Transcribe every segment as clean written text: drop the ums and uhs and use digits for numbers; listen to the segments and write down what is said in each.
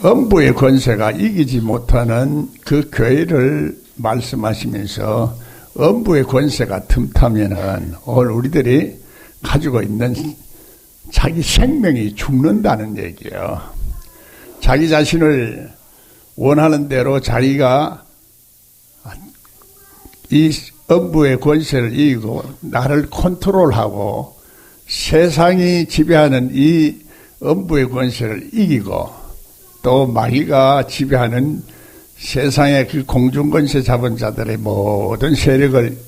음부의 권세가 이기지 못하는 그 교회를 말씀하시면서 음부의 권세가 틈타면은 오늘 우리들이 가지고 있는 자기 생명이 죽는다는 얘기예요. 자기 자신을 원하는 대로 자기가 이 음부의 권세를 이기고 나를 컨트롤하고 세상이 지배하는 이 음부의 권세를 이기고 또 마귀가 지배하는 세상의 그 공중권세 잡은 자들의 모든 세력을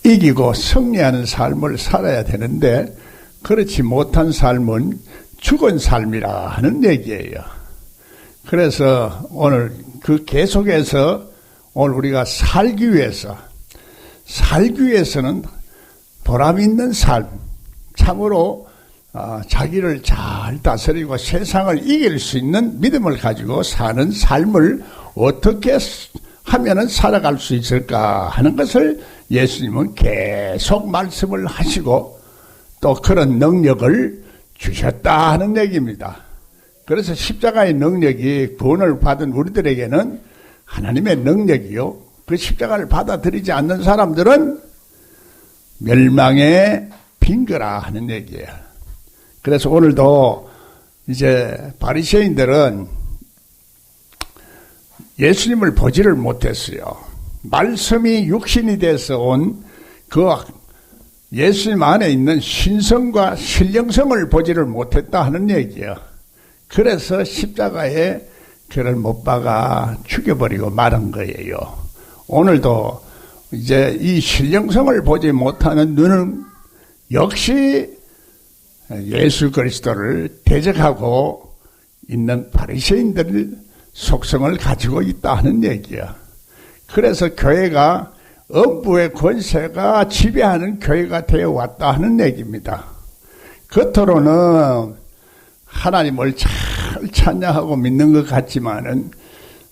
이기고 승리하는 삶을 살아야 되는데 그렇지 못한 삶은 죽은 삶이라 하는 얘기예요. 그래서 오늘 그 계속해서 오늘 우리가 살기 위해서는 보람 있는 삶, 참으로 자기를 잘 다스리고 세상을 이길 수 있는 믿음을 가지고 사는 삶을 어떻게 하면은 살아갈 수 있을까 하는 것을 예수님은 계속 말씀을 하시고 또 그런 능력을 주셨다 하는 얘기입니다. 그래서 십자가의 능력이 구원을 받은 우리들에게는 하나님의 능력이요. 그 십자가를 받아들이지 않는 사람들은 멸망의 빙거라 하는 얘기예요. 그래서 오늘도 이제 바리새인들은 예수님을 보지를 못했어요. 말씀이 육신이 돼서 온 그 예수님 안에 있는 신성과 신령성을 보지를 못했다 하는 얘기예요. 그래서 십자가에 그를 못 박아 죽여버리고 말한 거예요. 오늘도 이제 이 신령성을 보지 못하는 눈은 역시 예수 그리스도를 대적하고 있는 바리새인들 속성을 가지고 있다 하는 얘기야. 그래서 교회가 음부의 권세가 지배하는 교회가 되어 왔다 하는 얘기입니다. 겉으로는 하나님을 잘 찬양하고 믿는 것 같지만은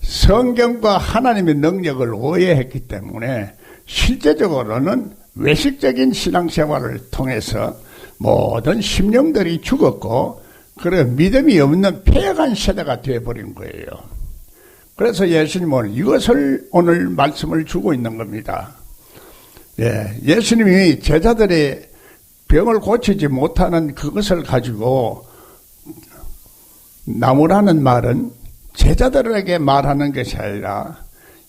성경과 하나님의 능력을 오해했기 때문에 실제적으로는 외식적인 신앙생활을 통해서 모든 심령들이 죽었고 그래 믿음이 없는 폐역한 세대가 되어버린 거예요. 그래서 예수님은 이것을 오늘 말씀을 주고 있는 겁니다. 예수님이 제자들의 병을 고치지 못하는 그것을 가지고 나무라는 말은 제자들에게 말하는 것이 아니라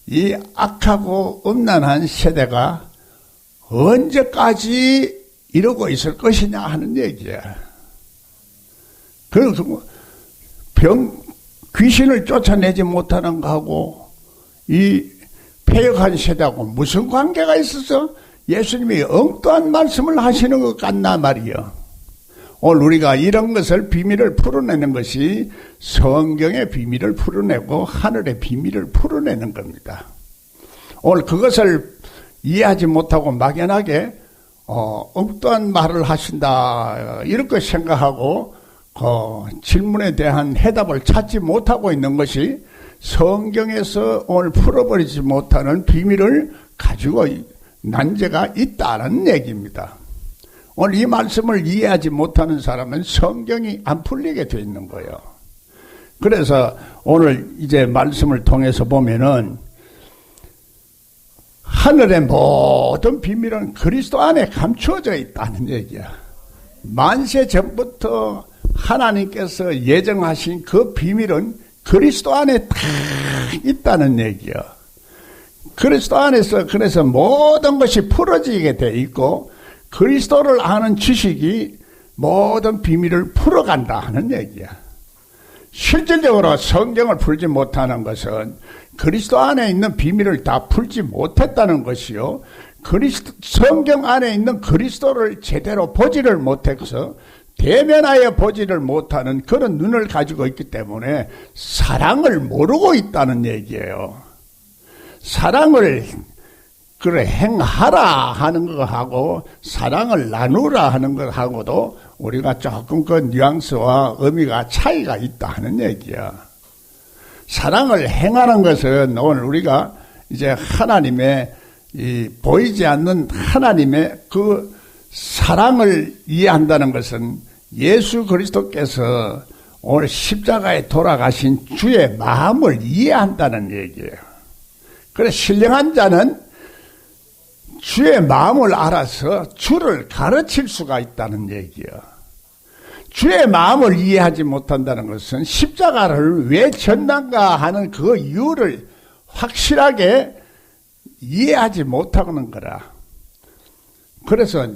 이 악하고 음란한 세대가 언제까지 이러고 있을 것이냐 하는 얘기야. 그래서 귀신을 쫓아내지 못하는 거하고 이 폐역한 세대하고 무슨 관계가 있어서 예수님이 엉뚱한 말씀을 하시는 것 같나 말이요. 오늘 우리가 이런 것을 비밀을 풀어내는 것이 성경의 비밀을 풀어내고 하늘의 비밀을 풀어내는 겁니다. 오늘 그것을 이해하지 못하고 막연하게 엉뚱한 말을 하신다 이렇게 생각하고 질문에 대한 해답을 찾지 못하고 있는 것이 성경에서 오늘 풀어버리지 못하는 비밀을 가지고 난제가 있다는 얘기입니다. 오늘 이 말씀을 이해하지 못하는 사람은 성경이 안 풀리게 돼 있는 거예요. 그래서 오늘 이제 말씀을 통해서 보면은 하늘의 모든 비밀은 그리스도 안에 감추어져 있다는 얘기야. 만세 전부터 하나님께서 예정하신 그 비밀은 그리스도 안에 다 있다는 얘기야. 그리스도 안에서 그래서 모든 것이 풀어지게 돼 있고 그리스도를 아는 지식이 모든 비밀을 풀어간다 하는 얘기야. 실질적으로 성경을 풀지 못하는 것은 그리스도 안에 있는 비밀을 다 풀지 못했다는 것이요. 성경 안에 있는 그리스도를 제대로 보지를 못해서 대면하여 보지를 못하는 그런 눈을 가지고 있기 때문에 사랑을 모르고 있다는 얘기예요. 사랑을 행하라 하는 것하고 사랑을 나누라 하는 것하고도 우리가 조금 그 뉘앙스와 의미가 차이가 있다 하는 얘기야. 사랑을 행하는 것은 오늘 우리가 이제 하나님의 보이지 않는 하나님의 그 사랑을 이해한다는 것은 예수 그리스도께서 오늘 십자가에 돌아가신 주의 마음을 이해한다는 얘기예요. 그래서 신령한 자는 주의 마음을 알아서 주를 가르칠 수가 있다는 얘기예요. 주의 마음을 이해하지 못한다는 것은 십자가를 왜 졌는가 하는 그 이유를 확실하게 이해하지 못하는 거라. 그래서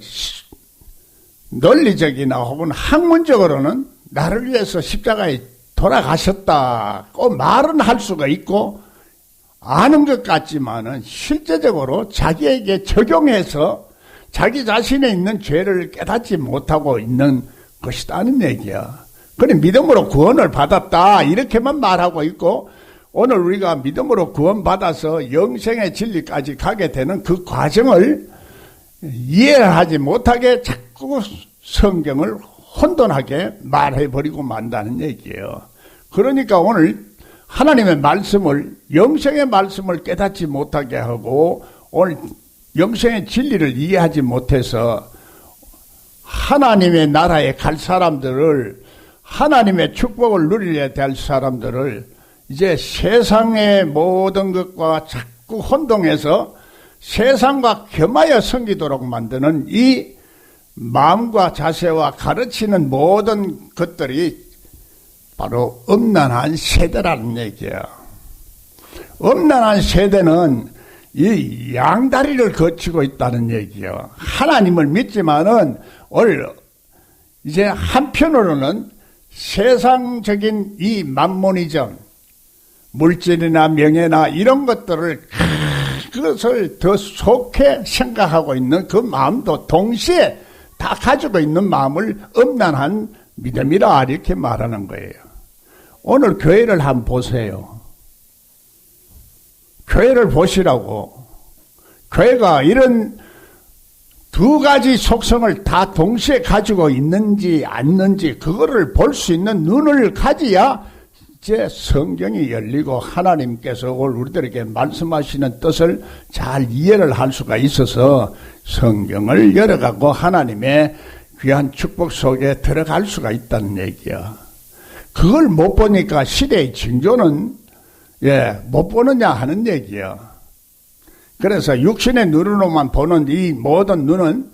논리적이나 혹은 학문적으로는 나를 위해서 십자가에 돌아가셨다고 말은 할 수가 있고 아는 것 같지만은 실제적으로 자기에게 적용해서 자기 자신에 있는 죄를 깨닫지 못하고 있는 것이다는 얘기야. 그래 믿음으로 구원을 받았다 이렇게만 말하고 있고 오늘 우리가 믿음으로 구원받아서 영생의 진리까지 가게 되는 그 과정을 이해하지 못하게 자꾸 성경을 혼돈하게 말해버리고 만다는 얘기예요. 그러니까 오늘 하나님의 말씀을 영생의 말씀을 깨닫지 못하게 하고 오늘 영생의 진리를 이해하지 못해서 하나님의 나라에 갈 사람들을 하나님의 축복을 누리려 될 사람들을 이제 세상의 모든 것과 자꾸 혼동해서 세상과 겸하여 섬기도록 만드는 이 마음과 자세와 가르치는 모든 것들이 바로 음란한 세대라는 얘기예요. 음란한 세대는 이 양다리를 거치고 있다는 얘기예요. 하나님을 믿지만은 오늘 이제 한편으로는 세상적인 이 만모니즘, 물질이나 명예나 이런 것들을 그것을 더 좋게 생각하고 있는 그 마음도 동시에 다 가지고 있는 마음을 음란한 믿음이라 이렇게 말하는 거예요. 오늘 교회를 한번 보세요. 교회를 보시라고. 교회가 이런 두 가지 속성을 다 동시에 가지고 있는지 않는지 그거를 볼 수 있는 눈을 가져야 이제 성경이 열리고 하나님께서 오늘 우리들에게 말씀하시는 뜻을 잘 이해를 할 수가 있어서 성경을 열어가고 하나님의 귀한 축복 속에 들어갈 수가 있다는 얘기야. 그걸 못 보니까 시대의 징조는 못 보느냐 하는 얘기야. 그래서 육신의 눈으로만 보는 이 모든 눈은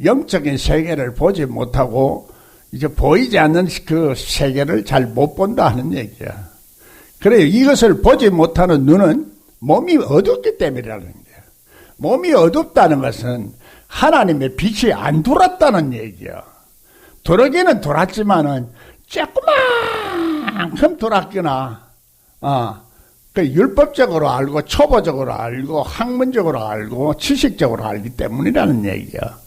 영적인 세계를 보지 못하고 이제 보이지 않는 그 세계를 잘 못 본다 하는 얘기야. 그래요. 이것을 보지 못하는 눈은 몸이 어둡기 때문이라는 거야. 몸이 어둡다는 것은 하나님의 빛이 안 들어왔다는 얘기야. 들어오기는 들어왔지만은 조그만큼 들어왔거나, 그 율법적으로 알고, 초보적으로 알고, 학문적으로 알고, 지식적으로 알기 때문이라는 얘기야.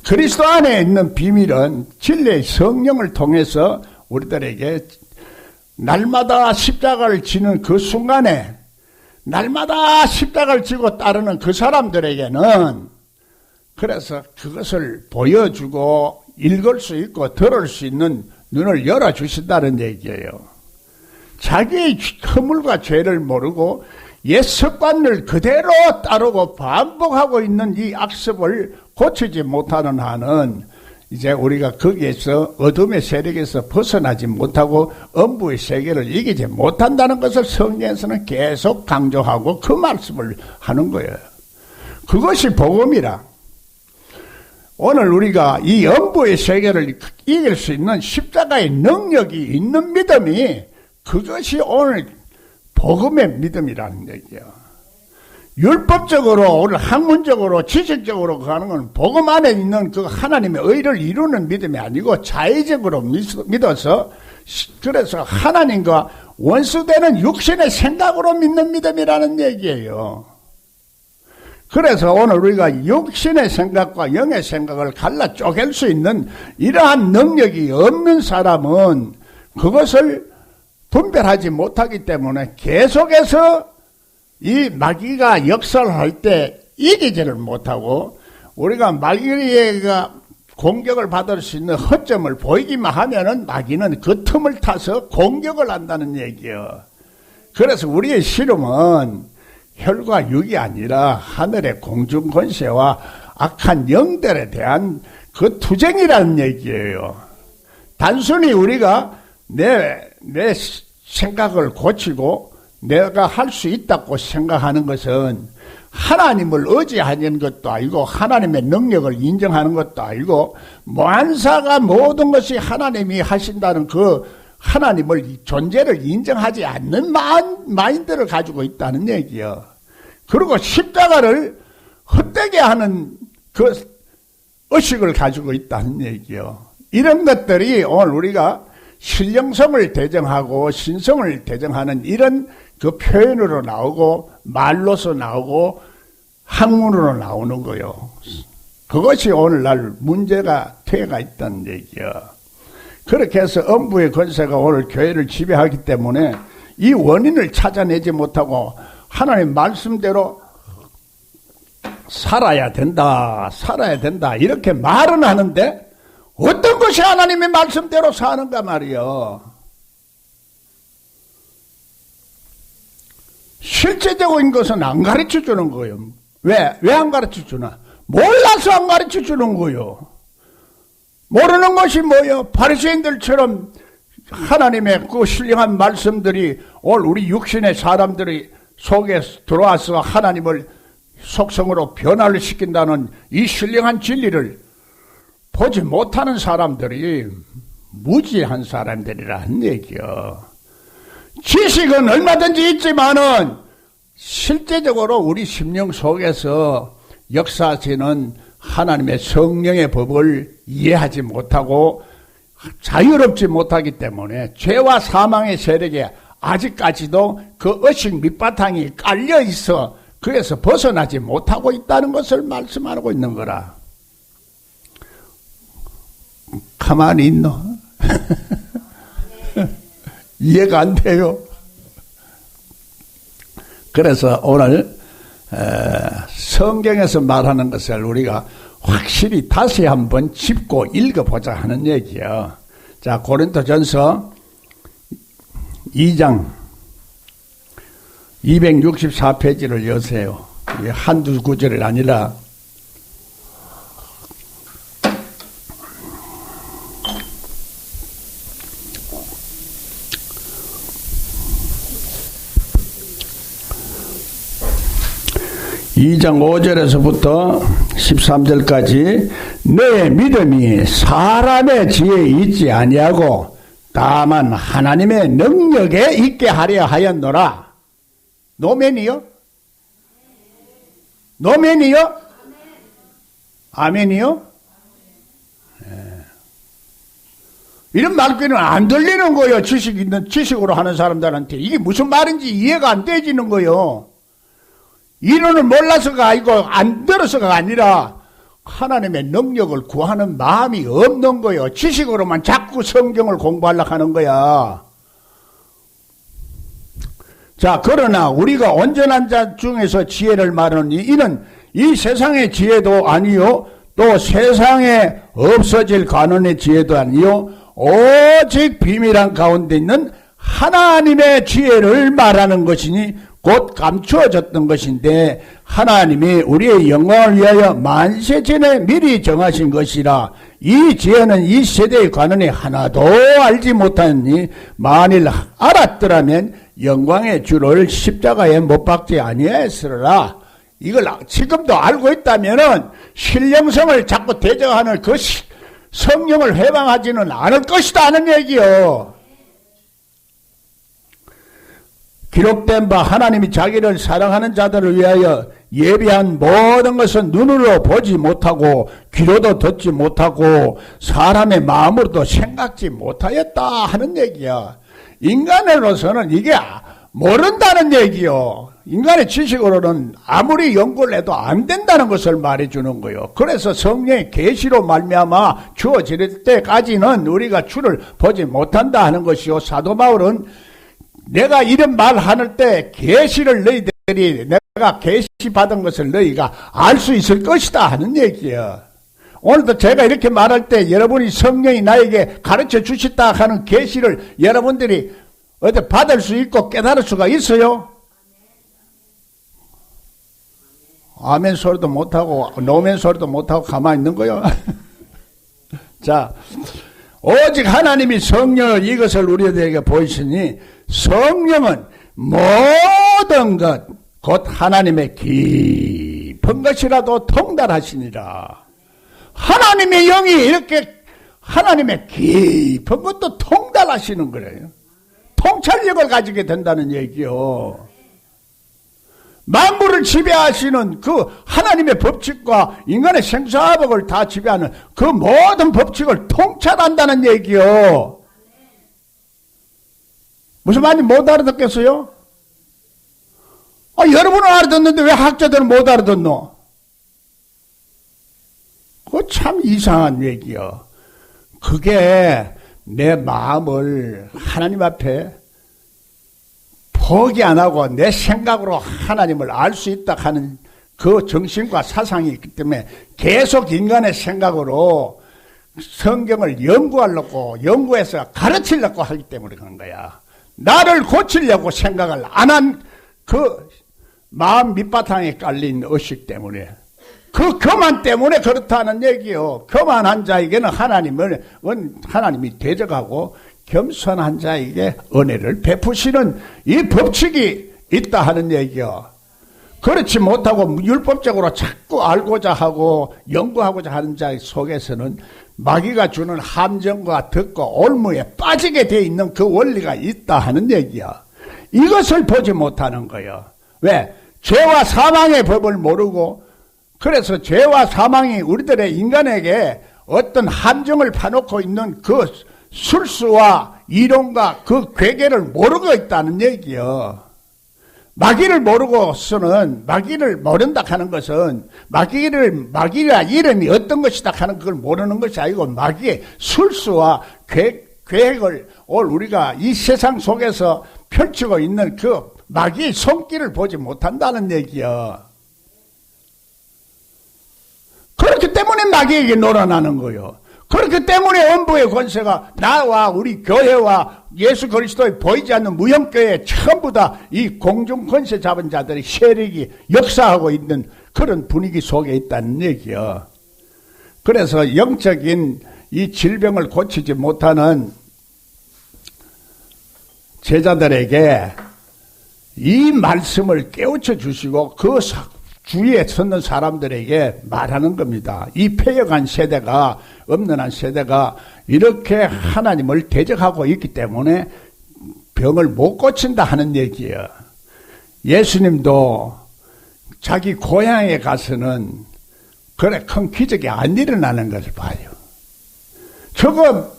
그리스도 안에 있는 비밀은 진리의 성령을 통해서 우리들에게 날마다 십자가를 지는 그 순간에 날마다 십자가를 지고 따르는 그 사람들에게는 그래서 그것을 보여주고 읽을 수 있고 들을 수 있는 눈을 열어주신다는 얘기예요. 자기의 허물과 죄를 모르고 옛 습관을 그대로 따르고 반복하고 있는 이 악습을 고치지 못하는 한은 이제 우리가 거기에서 어둠의 세력에서 벗어나지 못하고 음부의 세계를 이기지 못한다는 것을 성경에서는 계속 강조하고 그 말씀을 하는 거예요. 그것이 복음이라. 오늘 우리가 이 음부의 세계를 이길 수 있는 십자가의 능력이 있는 믿음이 그것이 오늘 복음의 믿음이라는 얘기예요. 율법적으로, 오늘 학문적으로, 지식적으로 가는 건 복음 안에 있는 그 하나님의 의를 이루는 믿음이 아니고 자의적으로 믿어서 그래서 하나님과 원수되는 육신의 생각으로 믿는 믿음이라는 얘기예요. 그래서 오늘 우리가 육신의 생각과 영의 생각을 갈라 쪼갤 수 있는 이러한 능력이 없는 사람은 그것을 분별하지 못하기 때문에 계속해서 이 마귀가 역사를 할 때 이기지를 못하고 우리가 마귀가 공격을 받을 수 있는 허점을 보이기만 하면은 마귀는 그 틈을 타서 공격을 한다는 얘기예요. 그래서 우리의 씨름은 혈과 육이 아니라 하늘의 공중 권세와 악한 영들에 대한 그 투쟁이라는 얘기예요. 단순히 우리가 내 생각을 고치고 내가 할 수 있다고 생각하는 것은 하나님을 의지하는 것도 아니고 하나님의 능력을 인정하는 것도 아니고 만사가 모든 것이 하나님이 하신다는 그 하나님을 존재를 인정하지 않는 마인드를 가지고 있다는 얘기요. 그리고 십자가를 헛되게 하는 그 의식을 가지고 있다는 얘기요. 이런 것들이 오늘 우리가 신령성을 대정하고 신성을 대정하는 이런 그 표현으로 나오고 말로서 나오고 학문으로 나오는 거요. 그것이 오늘날 문제가 퇴가 있다는 얘기요. 그렇게 해서 음부의 권세가 오늘 교회를 지배하기 때문에 이 원인을 찾아내지 못하고 하나님 말씀대로 살아야 된다 이렇게 말은 하는데 어떤 것이 하나님의 말씀대로 사는가 말이요. 실제적인 것은 안 가르쳐 주는 거예요. 왜 안 가르쳐 주나? 몰라서 안 가르쳐 주는 거예요. 모르는 것이 뭐예요? 바리새인들처럼 하나님의 그 신령한 말씀들이 오늘 우리 육신의 사람들이 속에 들어와서 하나님을 속성으로 변화를 시킨다는 이 신령한 진리를 보지 못하는 사람들이 무지한 사람들이라는 얘기요. 지식은 얼마든지 있지만은 실제적으로 우리 심령 속에서 역사하시는 하나님의 성령의 법을 이해하지 못하고 자유롭지 못하기 때문에 죄와 사망의 세력에 아직까지도 그 의식 밑바탕이 깔려 있어 그래서 벗어나지 못하고 있다는 것을 말씀하고 있는 거라. 가만히 있노? 이해가 안 돼요. 그래서 오늘 성경에서 말하는 것을 우리가 확실히 다시 한번 짚고 읽어보자 하는 얘기예요. 자, 고린도전서 2장 264페이지를 여세요. 한두 구절이 아니라 (2장 5절에서부터 13절까지) 내 믿음이 사람의 지혜에 있지 아니하고 다만 하나님의 능력에 있게 하려 하였노라. 노멘이요? 노멘이요? 아멘이요? 이런 말귀는 안 들리는 거예요. 지식으로 하는 사람들한테. 이게 무슨 말인지 이해가 안 되지는 거예요. 이론을 몰라서가 아니고 안 들어서가 아니라 하나님의 능력을 구하는 마음이 없는 거예요. 지식으로만 자꾸 성경을 공부하려고 하는 거야. 자, 그러나 우리가 온전한 자 중에서 지혜를 말하니 이는 이 세상의 지혜도 아니요 또 세상에 없어질 관원의 지혜도 아니요 오직 비밀한 가운데 있는 하나님의 지혜를 말하는 것이니 곧 감추어졌던 것인데 하나님이 우리의 영광을 위하여 만세 전에 미리 정하신 것이라. 이 지혜는 이 세대의 관원이 하나도 알지 못하니 만일 알았더라면 영광의 주를 십자가에 못 박지 아니하였으리라. 이걸 지금도 알고 있다면은 신령성을 자꾸 대적하는 그 성령을 해방하지는 않을 것이다 하는 얘기요. 기록된 바 하나님이 자기를 사랑하는 자들을 위하여 예비한 모든 것은 눈으로 보지 못하고 귀로도 듣지 못하고 사람의 마음으로도 생각지 못하였다 하는 얘기야. 인간으로서는 이게 모른다는 얘기요. 인간의 지식으로는 아무리 연구를 해도 안 된다는 것을 말해주는 거예요. 그래서 성령의 계시로 말미암아 주어질 때까지는 우리가 주를 보지 못한다 하는 것이요. 사도 바울은 내가 이런 말 하는 때 계시를 너희들이 내가 계시 받은 것을 너희가 알 수 있을 것이다 하는 얘기예요. 오늘도 제가 이렇게 말할 때 여러분이 성령이 나에게 가르쳐 주셨다 하는 계시를 여러분들이 어디 받을 수 있고 깨달을 수가 있어요? 아멘 소리도 못하고 노멘 소리도 못하고 가만히 있는 거요. 자, 오직 하나님이 성령을 이것을 우리들에게 보이시니 성령은 모든 것 곧 하나님의 깊은 것이라도 통달하시니라. 하나님의 영이 이렇게 하나님의 깊은 것도 통달하시는 거예요. 통찰력을 가지게 된다는 얘기요. 만물을 지배하시는 그 하나님의 법칙과 인간의 생사법을 다 지배하는 그 모든 법칙을 통찰한다는 얘기요. 무슨 말인지 못 알아듣겠어요? 여러분은 알아듣는데 왜 학자들은 못 알아듣노? 그거 참 이상한 얘기요. 그게 내 마음을 하나님 앞에 포기 안 하고 내 생각으로 하나님을 알 수 있다 하는 그 정신과 사상이 있기 때문에 계속 인간의 생각으로 성경을 연구해서 가르치려고 하기 때문에 그런 거야. 나를 고치려고 생각을 안 한 그 마음 밑바탕에 깔린 의식 때문에, 그 교만 때문에 그렇다는 얘기요. 교만한 자에게는 하나님이 대적하고 겸손한 자에게 은혜를 베푸시는 이 법칙이 있다 하는 얘기요. 그렇지 못하고 율법적으로 자꾸 알고자 하고 연구하고자 하는 자 속에서는 마귀가 주는 함정과 덕과 올무에 빠지게 돼 있는 그 원리가 있다 하는 얘기야. 이것을 보지 못하는 거예요. 왜? 죄와 사망의 법을 모르고, 그래서 죄와 사망이 우리들의 인간에게 어떤 함정을 파놓고 있는 그 술수와 이론과 그 괴계를 모르고 있다는 얘기요. 마귀를 모르고서는, 마귀를 모른다 하는 것은 마귀가 이름이 어떤 것이다 하는 그걸 모르는 것이 아니고 마귀의 술수와 계획을 우리가 이 세상 속에서 펼치고 있는 그 마귀의 손길을 보지 못한다는 얘기야. 그렇기 때문에 마귀에게 놀아나는 거요. 그렇기 때문에 음부의 권세가 나와 우리 교회와 예수 그리스도의 보이지 않는 무형교회 전부 다 이 공중 권세 잡은 자들의 세력이 역사하고 있는 그런 분위기 속에 있다는 얘기야. 그래서 영적인 이 질병을 고치지 못하는 제자들에게 이 말씀을 깨우쳐 주시고 그 주위에 서는 사람들에게 말하는 겁니다. 이 폐역한 세대가, 엄연한 세대가 이렇게 하나님을 대적하고 있기 때문에 병을 못 고친다 하는 얘기예요. 예수님도 자기 고향에 가서는 그래 큰 기적이 안 일어나는 것을 봐요. 저거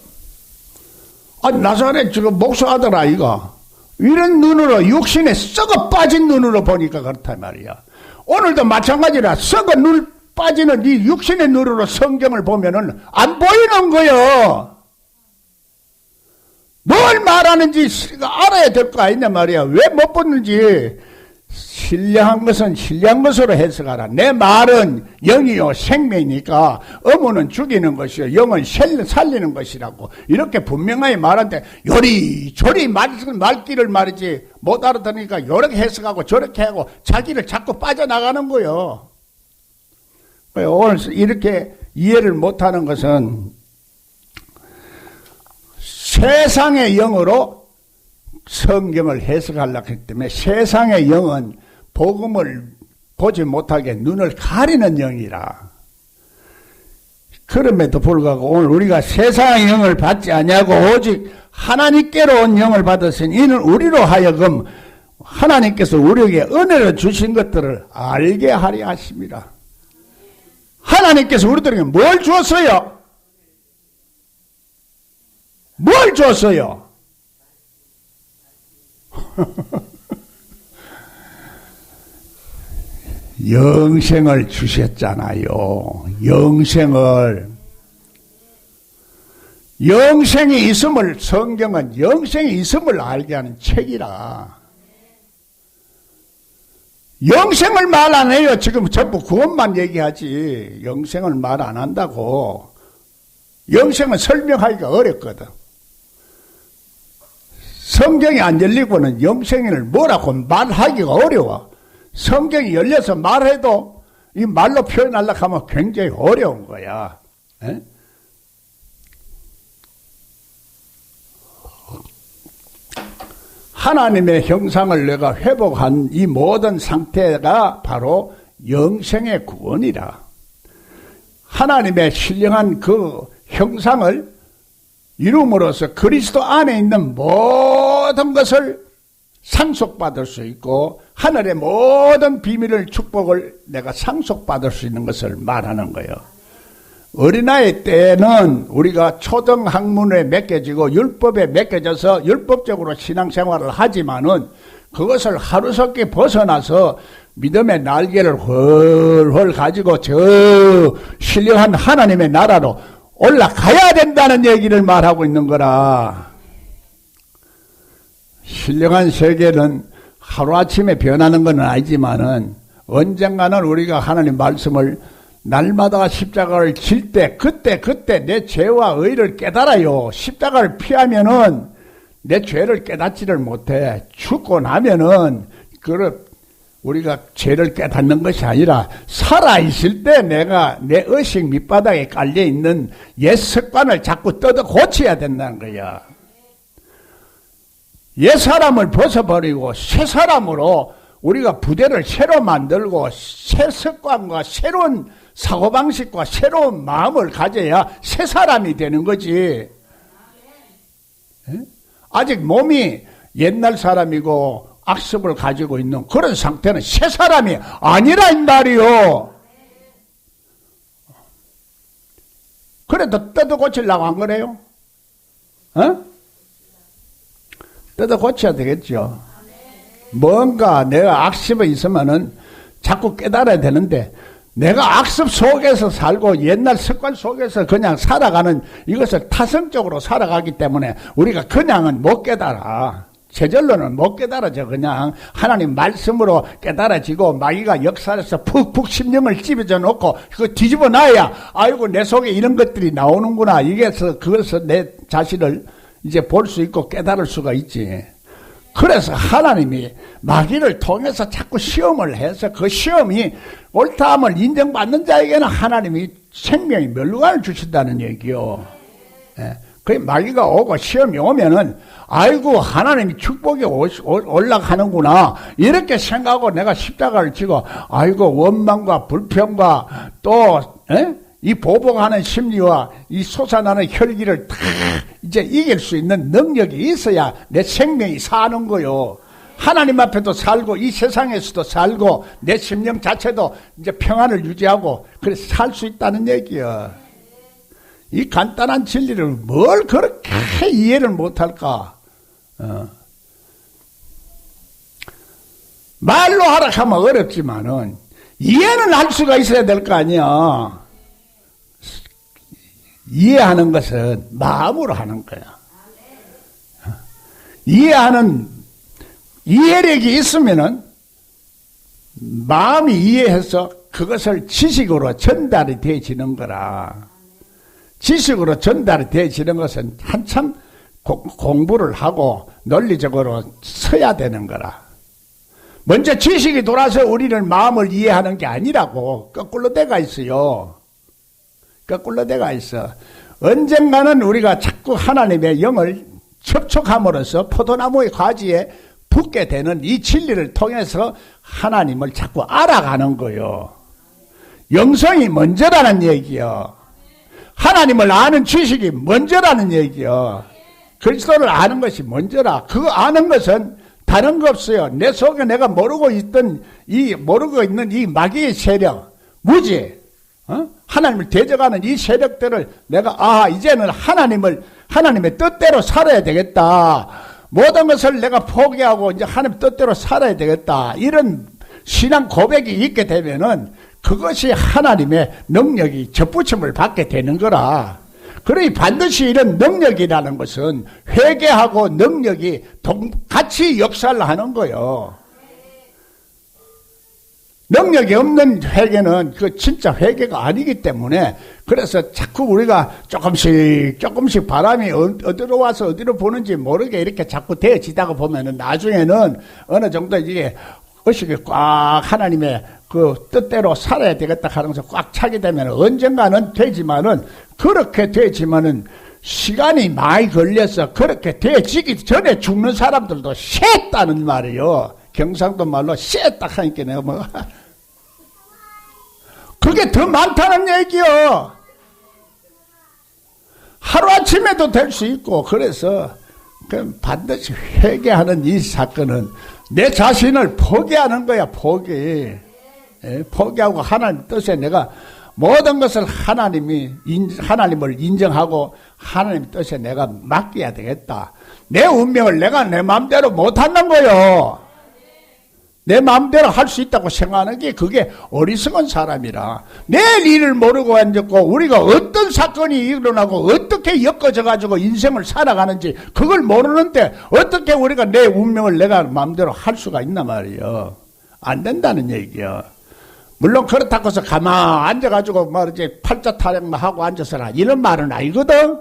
나사렛 지금 목수하더라 이거. 이런 눈으로, 육신에 썩어 빠진 눈으로 보니까 그렇단 말이야. 오늘도 마찬가지라 썩어 눈 빠지는 이 육신의 눈으로 성경을 보면은 안 보이는 거요. 뭘 말하는지 알아야 될 거 아니냐 말이야. 왜 못 보는지. 신령한 것은 신령한 것으로 해석하라. 내 말은 영이요 생명이니까 어머는 죽이는 것이요 영은 살리는 것이라고 이렇게 분명하게 말하는데 요리조리 말귀를 말이지 못 알아듣으니까 요렇게 해석하고 저렇게 하고 자기를 자꾸 빠져나가는 거요. 오늘 이렇게 이해를 못하는 것은 세상의 영으로 성경을 해석하려고 했기 때문에 세상의 영은 복음을 보지 못하게 눈을 가리는 영이라. 그럼에도 불구하고 오늘 우리가 세상의 영을 받지 아니하고 오직 하나님께로 온 영을 받았으니 이는 우리로 하여금 하나님께서 우리에게 은혜를 주신 것들을 알게 하려 하십니다. 하나님께서 우리들에게 뭘 주었어요? 뭘 주었어요? 영생을 주셨잖아요. 영생이 있음을, 성경은 영생이 있음을 알게 하는 책이라. 영생을 말 안 해요. 지금 전부 그것만 얘기하지 영생을 말 안 한다고. 영생은 설명하기가 어렵거든. 성경이 안 열리고는 영생을 뭐라고 말하기가 어려워. 성경이 열려서 말해도 이 말로 표현하려고 하면 굉장히 어려운 거야. 에? 하나님의 형상을 내가 회복한 이 모든 상태가 바로 영생의 구원이라. 하나님의 신령한 그 형상을 이룸으로써 그리스도 안에 있는 모든 것을 상속받을 수 있고 하늘의 모든 비밀을 축복을 내가 상속받을 수 있는 것을 말하는 거예요. 어린아이 때는 우리가 초등학문에 맡겨지고 율법에 맡겨져서 율법적으로 신앙생활을 하지만은 그것을 하루속히 벗어나서 믿음의 날개를 훨훨 가지고 저 신령한 하나님의 나라로 올라가야 된다는 얘기를 말하고 있는 거라. 신령한 세계는 하루아침에 변하는 건 아니지만은 언젠가는 우리가 하나님 말씀을 날마다 십자가를 질 때 그때 내 죄와 의를 깨달아요. 십자가를 피하면은 내 죄를 깨닫지를 못해. 죽고 나면은 우리가 죄를 깨닫는 것이 아니라 살아있을 때 내가 내 의식 밑바닥에 깔려있는 옛 습관을 자꾸 뜯어 고쳐야 된다는 거야. 옛 사람을 벗어버리고 새 사람으로 우리가 부대를 새로 만들고 새 습관과 새로운 사고방식과 새로운 마음을 가져야 새 사람이 되는 거지. 아직 몸이 옛날 사람이고 악습을 가지고 있는 그런 상태는 새 사람이 아니란 말이요. 그래도 뜯어 고치려고 한 거래요. 뜯어 고쳐야 되겠죠. 뭔가 내가 악습에 있으면은 자꾸 깨달아야 되는데 내가 악습 속에서 살고 옛날 습관 속에서 그냥 살아가는 이것을 타성적으로 살아가기 때문에 우리가 그냥은 못 깨달아. 제절로는 못 깨달아져. 그냥 하나님 말씀으로 깨달아지고 마귀가 역사에서 푹푹 심령을 찝어져 놓고 그거 뒤집어 놔야 아이고 내 속에 이런 것들이 나오는구나. 그것을 내 자신을 이제 볼 수 있고 깨달을 수가 있지. 그래서 하나님이 마귀를 통해서 자꾸 시험을 해서 그 시험이 옳다함을 인정받는 자에게는 하나님이 생명의 멸류관을 주신다는 얘기요. 그 마귀가 오고 시험이 오면은 아이고 하나님이 축복이 올라가는구나 이렇게 생각하고 내가 십자가를 지고 아이고 원망과 불평과 또 이 보복하는 심리와 이 솟아나는 혈기를 다 이제 이길 수 있는 능력이 있어야 내 생명이 사는 거요. 하나님 앞에도 살고 이 세상에서도 살고 내 심령 자체도 이제 평안을 유지하고 그래서 살 수 있다는 얘기야. 이 간단한 진리를 뭘 그렇게 이해를 못할까? 말로 하라 하면 어렵지만은 이해는 할 수가 있어야 될 거 아니야. 이해하는 것은 마음으로 하는 거야. 이해력이 있으면은 마음이 이해해서 그것을 지식으로 전달이 되어지는 거라. 지식으로 전달이 되어지는 것은 한참 공부를 하고 논리적으로 서야 되는 거라. 먼저 지식이 돌아서 우리는 마음을 이해하는 게 아니라고. 거꾸로 돼가 있어요. 거꾸로 돼가 있어. 언젠가는 우리가 자꾸 하나님의 영을 접촉함으로써 포도나무의 가지에 붙게 되는 이 진리를 통해서 하나님을 자꾸 알아가는 거요. 영성이 먼저라는 얘기요. 하나님을 아는 지식이 먼저라는 얘기요. 그리스도를 아는 것이 먼저라. 그 아는 것은 다른 거 없어요. 내 속에 내가 모르고 있는 이 마귀의 세력, 무지, 하나님을 대적하는 이 세력들을 내가 이제는 하나님의 뜻대로 살아야 되겠다. 모든 것을 내가 포기하고 이제 하나님 뜻대로 살아야 되겠다. 이런 신앙 고백이 있게 되면은 그것이 하나님의 능력이 접붙임을 받게 되는 거라. 그러니 반드시 이런 능력이라는 것은 회개하고 능력이 같이 역사를 하는 거예요. 능력이 없는 회개는 그 진짜 회개가 아니기 때문에 그래서 자꾸 우리가 조금씩 바람이 어디로 와서 어디로 부는지 모르게 이렇게 자꾸 되어지다가 보면은 나중에는 어느 정도 이게 의식이 꽉 하나님의 그 뜻대로 살아야 되겠다 하면서 꽉 차게 되면 언젠가는 되지만은 그렇게 되지만은 시간이 많이 걸려서 그렇게 돼지기 전에 죽는 사람들도 쉣다는 말이요. 경상도 말로 쉣다 하니까 내가 뭐 그게 더 많다는 얘기요. 하루아침에도 될 수 있고. 그래서 반드시 회개하는 이 사건은 내 자신을 포기하는 거야. 포기하고 하나님 뜻에 내가 모든 것을 하나님을 인정하고 하나님 뜻에 내가 맡겨야 되겠다. 내 운명을 내가 내 마음대로 못하는 거요. 내 마음대로 할 수 있다고 생각하는 게 그게 어리석은 사람이라. 내일 일을 모르고 앉았고 우리가 어떤 사건이 일어나고 어떻게 엮어져 가지고 인생을 살아가는지 그걸 모르는데 어떻게 우리가 내 운명을 내가 마음대로 할 수가 있나 말이요. 안 된다는 얘기요. 물론 그렇다고 해서 가만 앉아가지고 말이지 팔자 타령만 하고 앉아서라 이런 말은 아니거든.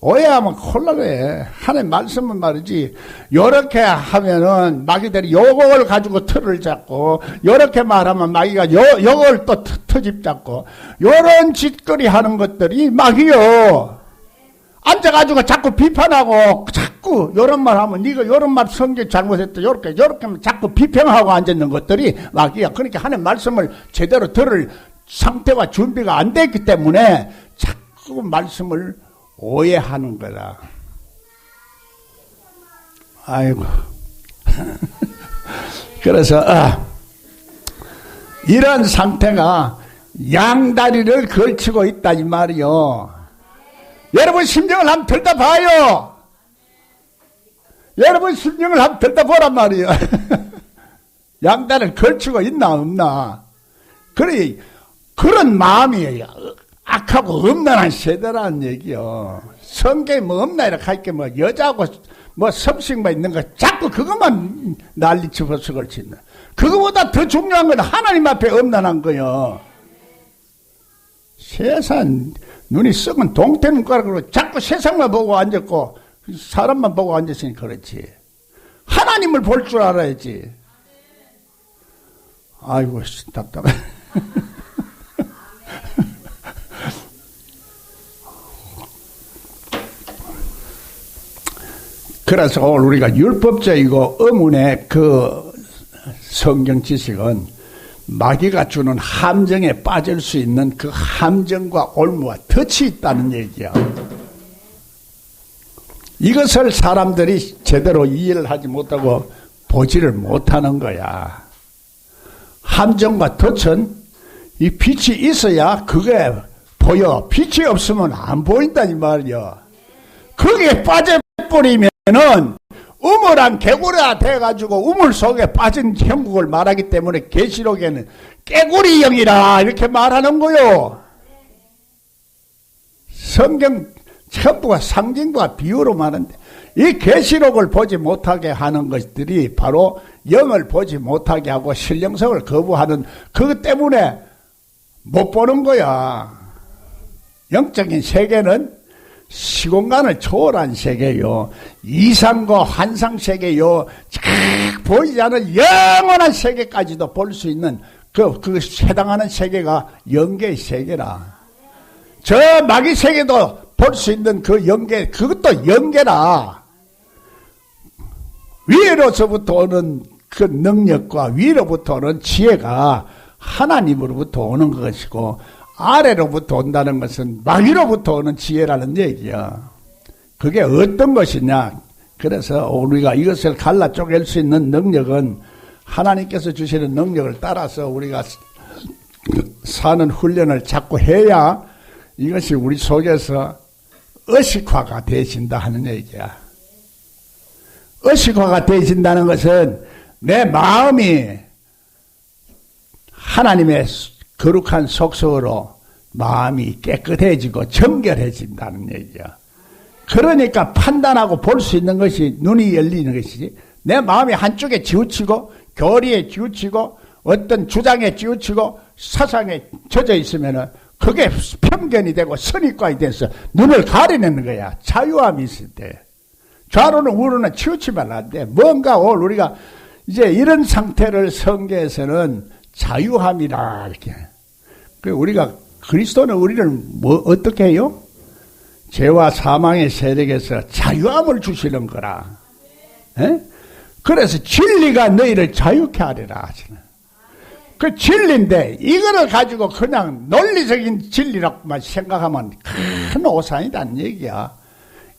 오해하면 곤란해. 하나님 말씀은 말이지 요렇게 하면은 마귀들이 요걸 가지고 틀을 잡고 요렇게 말하면 마귀가 요걸 또 트집 잡고 요런 짓거리 하는 것들이 마귀요. 앉아가지고 자꾸 비판하고 자꾸 요런 말 하면 네가 요런 말 성경 잘못했다 요렇게 하면 자꾸 비평하고 앉아있는 것들이 마귀야. 그러니까 하나님 말씀을 제대로 들을 상태와 준비가 안 됐기 때문에 자꾸 말씀을 오해하는 거다. 아이고. 그래서 이런 상태가 양다리를 걸치고 있다 이 말이요. 여러분 심정을 한번 들다봐요. 여러분 심정을 한번 들다보란 말이요. 양다리를 걸치고 있나 없나. 그래 그런 마음이 악하고 음란한 세대라는 얘기요. 성경에 뭐 없나 이렇게 할게 뭐 여자하고 뭐 섭식만 있는 거 자꾸 그것만 난리치고서 걸친다. 그거보다 더 중요한 건 하나님 앞에 음란한 거요. 세상 눈이 썩은 동태 눈가락으로 자꾸 세상만 보고 앉았고 사람만 보고 앉았으니 그렇지. 하나님을 볼 줄 알아야지. 아이고 답답해. 그래서 오늘 우리가 율법적이고 의문의 그 성경 지식은 마귀가 주는 함정에 빠질 수 있는 그 함정과 올무와 덫이 있다는 얘기야. 이것을 사람들이 제대로 이해를 하지 못하고 보지를 못하는 거야. 함정과 덫은 이 빛이 있어야 그게 보여. 빛이 없으면 안 보인다 이 말이야. 거기에 빠져버리면 는 우물한 개구리가 돼가지고 우물 속에 빠진 형국을 말하기 때문에 계시록에는 깨구리 영이라 이렇게 말하는 거요. 성경 전부가 상징과 비유로 말하는데 이 계시록을 보지 못하게 하는 것들이 바로 영을 보지 못하게 하고 신령성을 거부하는 그것 때문에 못 보는 거야. 영적인 세계는 시공간을 초월한 세계요. 이상과 환상 세계요. 쫙 보이지 않는 영원한 세계까지도 볼 수 있는 그 해당하는 세계가 영계의 세계라. 저 마귀 세계도 볼 수 있는 그 영계, 그것도 영계라. 위로서부터 오는 그 능력과 위로부터 오는 지혜가 하나님으로부터 오는 것이고 아래로부터 온다는 것은 마귀로부터 오는 지혜라는 얘기야. 그게 어떤 것이냐. 그래서 우리가 이것을 갈라 쪼갤 수 있는 능력은 하나님께서 주시는 능력을 따라서 우리가 사는 훈련을 자꾸 해야 이것이 우리 속에서 의식화가 되신다 하는 얘기야. 의식화가 되신다는 것은 내 마음이 하나님의 거룩한 속성으로 마음이 깨끗해지고 정결해진다는 얘기야. 그러니까 판단하고 볼 수 있는 것이 눈이 열리는 것이지. 내 마음이 한쪽에 치우치고 교리에 치우치고 어떤 주장에 치우치고 사상에 젖어 있으면은 그게 편견이 되고 선입관이 돼서 눈을 가리는 거야. 자유함이 있을 때. 좌로는 우로는 치우치면 안 돼. 뭔가 오늘 우리가 이제 이런 상태를 성경에서는 자유함이라 이렇게. 그 우리가 그리스도는 우리를 어떻게 해요? 죄와 사망의 세력에서 자유함을 주시는 거라. 에? 그래서 진리가 너희를 자유케 하리라 하시는. 그 진리인데 이거를 가지고 그냥 논리적인 진리라고만 생각하면 큰 오산이라는 얘기야.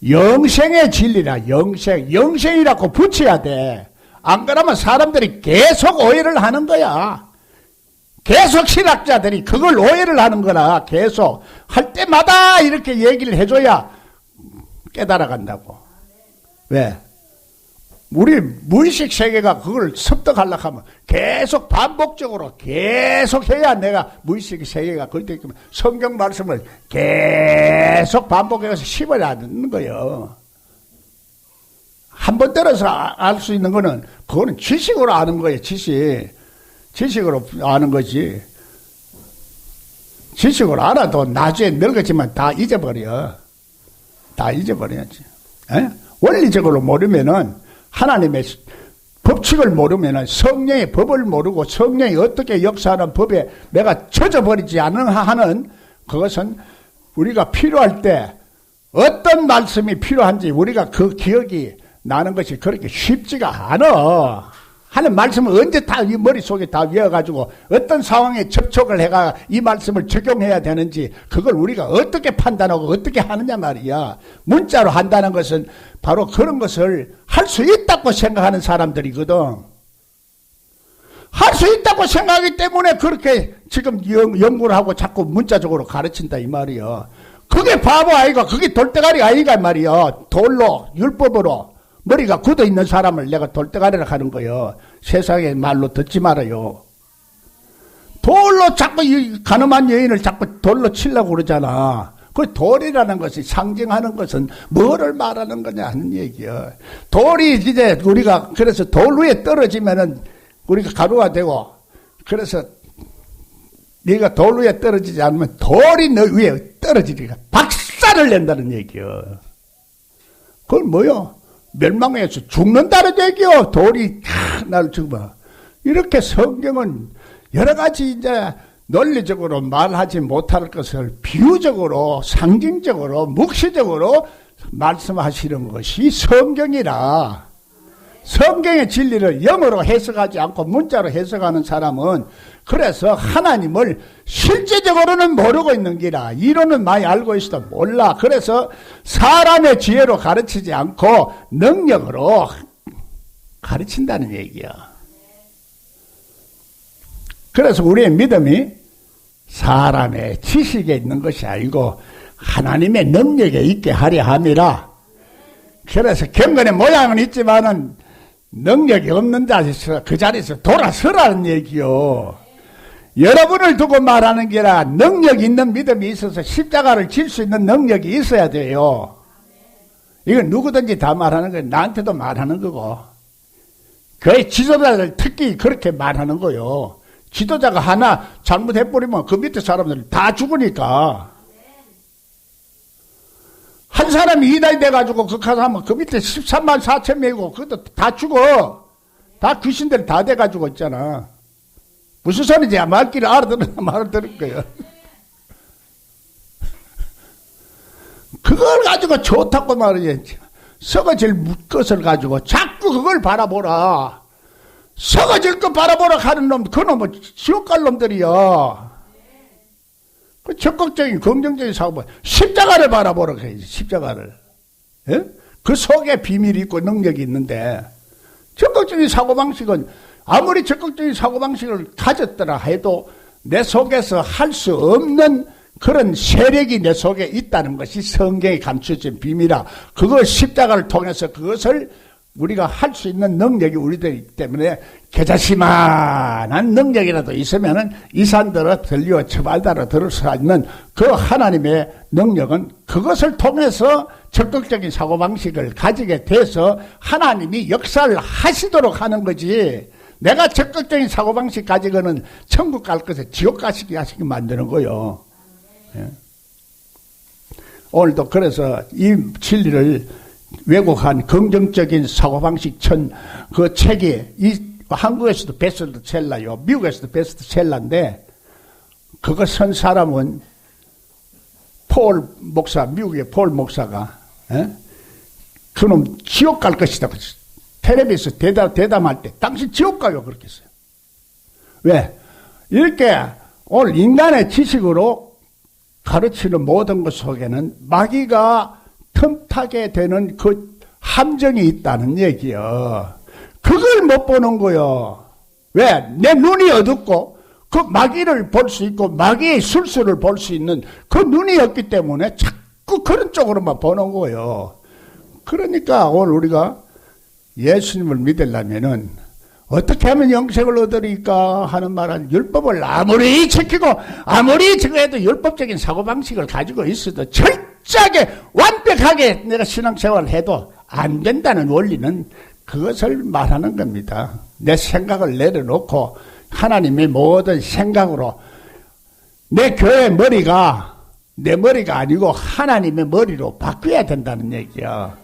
영생의 진리라. 영생이라고 붙여야 돼. 안 그러면 사람들이 계속 오해를 하는 거야. 계속 신학자들이 그걸 오해를 하는 거라. 계속 할 때마다 이렇게 얘기를 해줘야 깨달아 간다고. 왜? 우리 무의식 세계가 그걸 습득하려고 하면 계속 반복적으로 계속 해야 내가 무의식 세계가 그럴 때 성경 말씀을 계속 반복해서 씹어야 되는 거예요. 한 번 들어서 알 수 있는 거는 그거는 지식으로 아는 거예요. 지식으로 아는 거지. 지식으로 알아도 나중에 늙었지만 다 잊어버려. 다 잊어버려야지. 에? 원리적으로 모르면은 하나님의 법칙을 모르면은 성령의 법을 모르고 성령이 어떻게 역사하는 법에 내가 젖어버리지 않은 하는 그것은 우리가 필요할 때 어떤 말씀이 필요한지 우리가 그 기억이 나는 것이 그렇게 쉽지가 않아. 하는 말씀을 언제 다 이 머릿속에 다 외워가지고 어떤 상황에 접촉을 해가 이 말씀을 적용해야 되는지 그걸 우리가 어떻게 판단하고 어떻게 하느냐 말이야. 문자로 한다는 것은 바로 그런 것을 할 수 있다고 생각하는 사람들이거든. 할 수 있다고 생각하기 때문에 그렇게 지금 연구를 하고 자꾸 문자적으로 가르친다 이 말이야. 그게 바보 아이가, 그게 돌대가리 아이가 말이야. 돌로 율법으로 머리가 굳어 있는 사람을 내가 돌대가리라 하는 거예요. 세상의 말로 듣지 말아요. 돌로 자꾸 이 가늠한 여인을 자꾸 돌로 치려고 그러잖아. 그 돌이라는 것이 상징하는 것은 뭐를 말하는 거냐 하는 얘기야. 돌이 이제 우리가 그래서 돌 위에 떨어지면은 우리가 가루가 되고, 그래서 네가 돌 위에 떨어지지 않으면 돌이 너 위에 떨어지니까 박살을 낸다는 얘기야. 그건 뭐요? 멸망해서 죽는다는 얘기요. 돌이 나를 죽어. 이렇게 성경은 여러 가지 이제 논리적으로 말하지 못할 것을 비유적으로, 상징적으로, 묵시적으로 말씀하시는 것이 성경이라. 성경의 진리를 영어로 해석하지 않고 문자로 해석하는 사람은 그래서 하나님을 실제적으로는 모르고 있는 기라. 이론은 많이 알고 있어도 몰라. 그래서 사람의 지혜로 가르치지 않고 능력으로 가르친다는 얘기야. 그래서 우리의 믿음이 사람의 지식에 있는 것이 아니고 하나님의 능력에 있게 하려 함이라. 그래서 경건의 모양은 있지만은 능력이 없는 자리에서 그 자리에서 돌아서라는 얘기요. 여러분을 두고 말하는 게라 능력 있는 믿음이 있어서 십자가를 질 수 있는 능력이 있어야 돼요. 이건 누구든지 다 말하는 거예요. 나한테도 말하는 거고. 그 지도자들 특히 그렇게 말하는 거요. 지도자가 하나 잘못해버리면 그 밑에 사람들 다 죽으니까. 한 사람이 이단이 돼가지고 극하서 하면 그 밑에 13만 4천 명이고 그것도 다 죽어. 다 귀신들 다 돼가지고 있잖아. 무슨 소리인지 말귀를 알아들으나 말을 들을 거예요. 그걸 가지고 좋다고 말이지. 썩어질 것을 가지고 자꾸 그걸 바라보라. 썩어질 것 바라보라 하는 놈, 그 놈은 지옥 갈 놈들이야. 그 적극적인 긍정적인 사고, 십자가를 바라보라 그래야지. 십자가를. 예? 그 속에 비밀이 있고 능력이 있는데 적극적인 사고방식은 아무리 적극적인 사고방식을 가졌더라 해도 내 속에서 할 수 없는 그런 세력이 내 속에 있다는 것이 성경에 감춰진 비밀이라. 그걸 십자가를 통해서 그것을 우리가 할 수 있는 능력이 우리들이기 때문에 겨자씨만한 능력이라도 있으면은 이 산들어 들리어 처발달아 들을 수 있는 그 하나님의 능력은 그것을 통해서 적극적인 사고방식을 가지게 돼서 하나님이 역사를 하시도록 하는 거지. 내가 적극적인 사고방식 가지고는 천국 갈 것에 지옥 가시게 만드는 거요. 예. 오늘도 그래서 이 진리를 왜곡한 긍정적인 사고방식 그 책이 한국에서도 베스트셀러요. 미국에서도 베스트셀러인데 그거 쓴 사람은 폴 목사, 미국의 폴 목사가, 그놈 지옥 갈 것이다. 텔레비에서 대담할 때, 당신 지옥 가요. 그렇게 했어요. 왜? 이렇게 오늘 인간의 지식으로 가르치는 모든 것 속에는 마귀가 틈타게 되는 그 함정이 있다는 얘기요. 그걸 못 보는 거요. 왜? 내 눈이 어둡고 그 마귀를 볼 수 있고 마귀의 술수를 볼 수 있는 그 눈이 없기 때문에 자꾸 그런 쪽으로만 보는 거요. 그러니까 오늘 우리가 예수님을 믿으려면은 어떻게 하면 영생을 얻으리까 하는 말은 율법을 아무리 지키고 아무리 지켜도 율법적인 사고방식을 가지고 있어도 철저하게 완벽하게 내가 신앙생활을 해도 안 된다는 원리는 그것을 말하는 겁니다. 내 생각을 내려놓고 하나님의 모든 생각으로 내 교회 머리가 내 머리가 아니고 하나님의 머리로 바뀌어야 된다는 얘기야.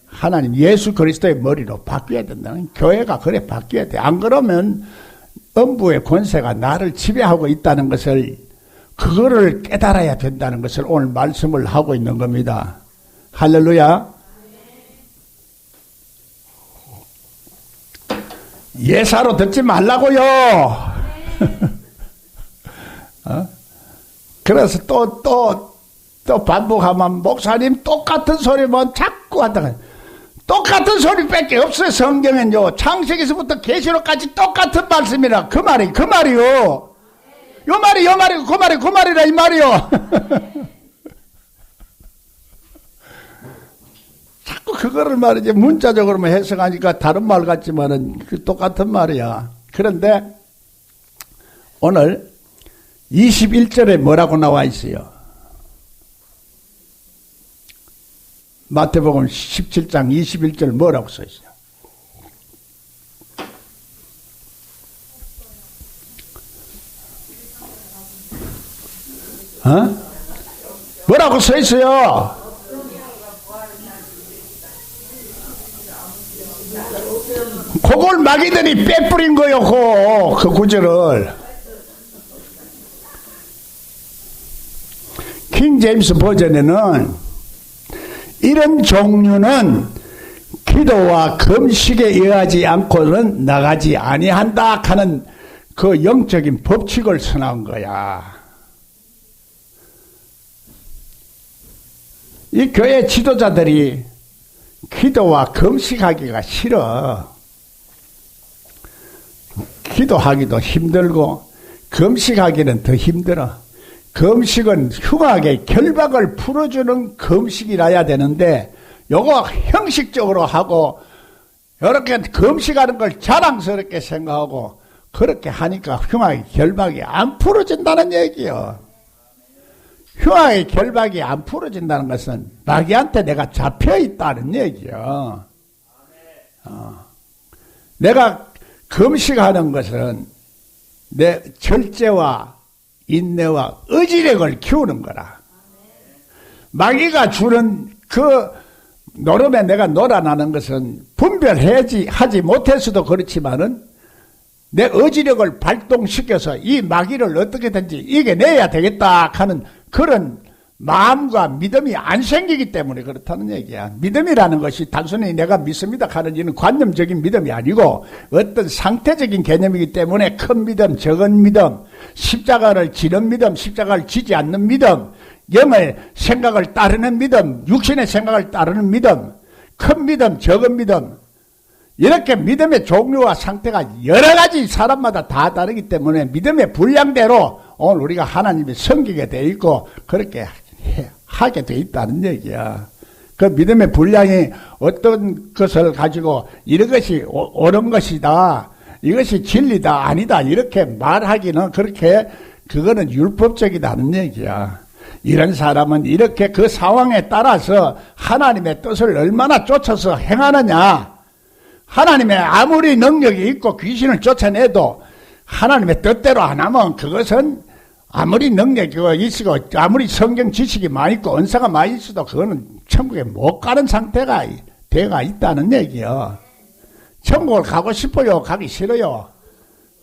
하나님 예수 그리스도의 머리로 바뀌어야 된다는, 교회가 그래 바뀌어야 돼. 안 그러면 음부의 권세가 나를 지배하고 있다는 것을, 그거를 깨달아야 된다는 것을 오늘 말씀을 하고 있는 겁니다. 할렐루야. 예사로 듣지 말라고요. 그래서 또 반복하면 목사님 똑같은 소리만 자꾸 한다가, 똑같은 소리밖에 없어요. 성경엔요. 창세기서부터 계시록까지 똑같은 말씀이라. 그 말이요. 요 말이고 그 말이라 이 말이요. 자꾸 그거를 말이지 문자적으로만 해석하니까 다른 말 같지만은 똑같은 말이야. 그런데 오늘 21절에 뭐라고 나와 있어요? 마태복음 17장 21절 뭐라고 써 있어요? 뭐라고 써 있어요? 그걸 마귀들이 빼뿌린 거요, 그 구절을. 킹 제임스 버전에는 이런 종류는 기도와 금식에 의하지 않고는 나가지 아니한다 하는 그 영적인 법칙을 선한 거야. 이 교회 지도자들이 기도와 금식하기가 싫어. 기도하기도 힘들고 금식하기는 더 힘들어. 금식은 흉악의 결박을 풀어주는 금식이라야 되는데 요거 형식적으로 하고 이렇게 금식하는 걸 자랑스럽게 생각하고 그렇게 하니까 흉악의 결박이 안 풀어진다는 얘기요. 흉악의 결박이 안 풀어진다는 것은 마귀한테 내가 잡혀있다는 얘기요. 내가 금식하는 것은 내 절제와 인내와 의지력을 키우는 거라. 마귀가 주는 그 노름에 내가 놀아나는 것은 분별하지 못해서도 그렇지만은 내 의지력을 발동시켜서 이 마귀를 어떻게든지 이겨내야 되겠다 하는 그런 마음과 믿음이 안 생기기 때문에 그렇다는 얘기야. 믿음이라는 것이 단순히 내가 믿습니다 하는 이는 관념적인 믿음이 아니고 어떤 상태적인 개념이기 때문에 큰 믿음, 적은 믿음, 십자가를 지는 믿음, 십자가를 지지 않는 믿음, 영의 생각을 따르는 믿음, 육신의 생각을 따르는 믿음, 큰 믿음, 적은 믿음, 이렇게 믿음의 종류와 상태가 여러 가지 사람마다 다 다르기 때문에 믿음의 분량대로 오늘 우리가 하나님이 섬기게 돼 있고 그렇게 하게 돼 있다는 얘기야. 그 믿음의 분량이 어떤 것을 가지고 이것이 옳은 것이다, 이것이 진리다, 아니다 이렇게 말하기는 그렇게 그거는 율법적이다는 얘기야. 이런 사람은 이렇게 그 상황에 따라서 하나님의 뜻을 얼마나 쫓아서 행하느냐. 하나님의 아무리 능력이 있고 귀신을 쫓아내도 하나님의 뜻대로 안 하면 그것은 아무리 능력이 있고 아무리 성경 지식이 많이 있고 은사가 많이 있어도 그거는 천국에 못 가는 상태가 되어 있다는 얘기요. 천국을 가고 싶어요? 가기 싫어요?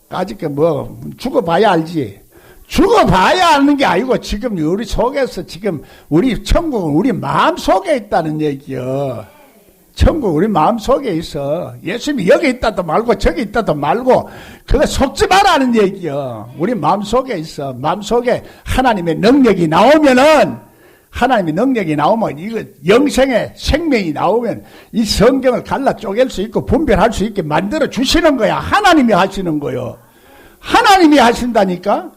아직 뭐 죽어봐야 알지. 죽어봐야 하는 게 아니고 지금 우리 속에서 지금 우리 천국은 우리 마음 속에 있다는 얘기요. 천국 우리 마음 속에 있어. 예수님이 여기 있다도 말고 저기 있다도 말고 그거 속지 말라는 얘기요. 우리 마음 속에 있어. 마음 속에 하나님의 능력이 나오면은 하나님의 능력이 나오면 이거 영생의 생명이 나오면 이 성경을 갈라 쪼갤 수 있고 분별할 수 있게 만들어 주시는 거야. 하나님이 하시는 거요. 하나님이 하신다니까.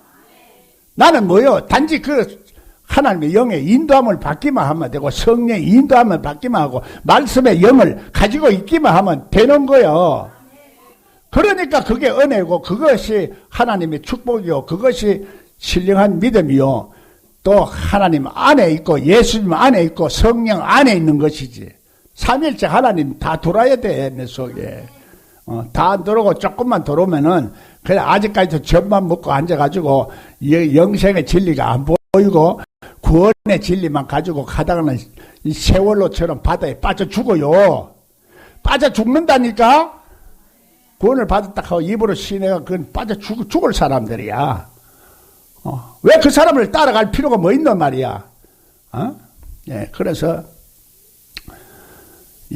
나는 뭐요? 단지 그 하나님의 영의 인도함을 받기만 하면 되고 성령의 인도함을 받기만 하고 말씀의 영을 가지고 있기만 하면 되는 거요. 그러니까 그게 은혜고 그것이 하나님의 축복이요. 그것이 신령한 믿음이요. 또 하나님 안에 있고 예수님 안에 있고 성령 안에 있는 것이지. 삼일째 하나님 다 들어야 돼. 내 속에. 다 안 들어오고 조금만 들어오면은 그냥 아직까지도 젖만 먹고 앉아가지고 영생의 진리가 안 보이고 구원의 진리만 가지고 가다가는 이 세월로처럼 바다에 빠져 죽어요. 빠져 죽는다니까. 구원을 받았다 하고 입으로 시내가 그건 빠져 죽을 사람들이야. 왜 그 사람을 따라갈 필요가 뭐 있단 말이야. 예, 그래서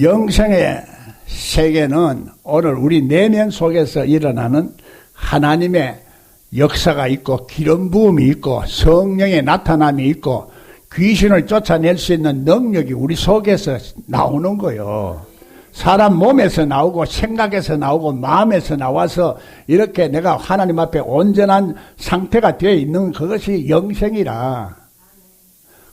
영생의 세계는 오늘 우리 내면 속에서 일어나는 하나님의 역사가 있고 기름 부음이 있고 성령의 나타남이 있고 귀신을 쫓아낼 수 있는 능력이 우리 속에서 나오는 거요. 사람 몸에서 나오고 생각에서 나오고 마음에서 나와서 이렇게 내가 하나님 앞에 온전한 상태가 되어 있는 그것이 영생이라.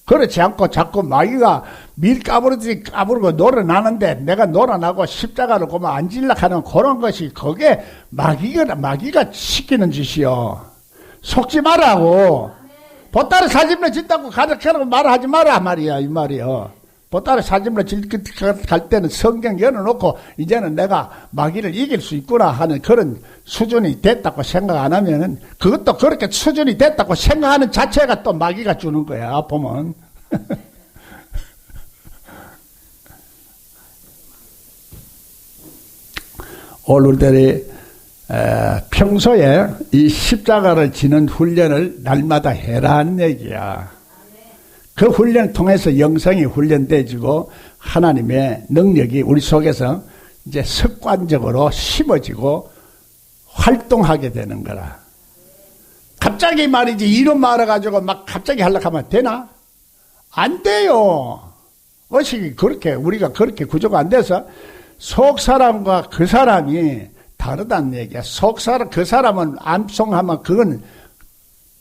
그렇지 않고 자꾸 마귀가 밀 까부르듯이 까부르고 놀아나는데 내가 놀아나고 십자가를 고만 앉으려고 하는 그런 것이 그게 마귀가 시키는 짓이요. 속지 말라고. 보따리 사진을 짓다고 가르쳐라고 말하지 마라 말이야. 이 말이요. 보따리 사진을 갈 때는 성경 열어놓고 이제는 내가 마귀를 이길 수 있구나 하는 그런 수준이 됐다고 생각 안 하면은 그것도 그렇게 수준이 됐다고 생각하는 자체가 또 마귀가 주는 거야. 보면. 오늘들이 평소에 이 십자가를 지는 훈련을 날마다 해라는 얘기야. 그 훈련을 통해서 영성이 훈련돼지고 하나님의 능력이 우리 속에서 이제 습관적으로 심어지고 활동하게 되는 거라. 갑자기 말이지 이름 말아가지고 막 갑자기 하려고 하면 되나? 안 돼요. 의식이 그렇게 우리가 그렇게 구조가 안 돼서 속 사람과 그 사람이 다르다는 얘기야. 속 사람 그 사람은 암송하면 그건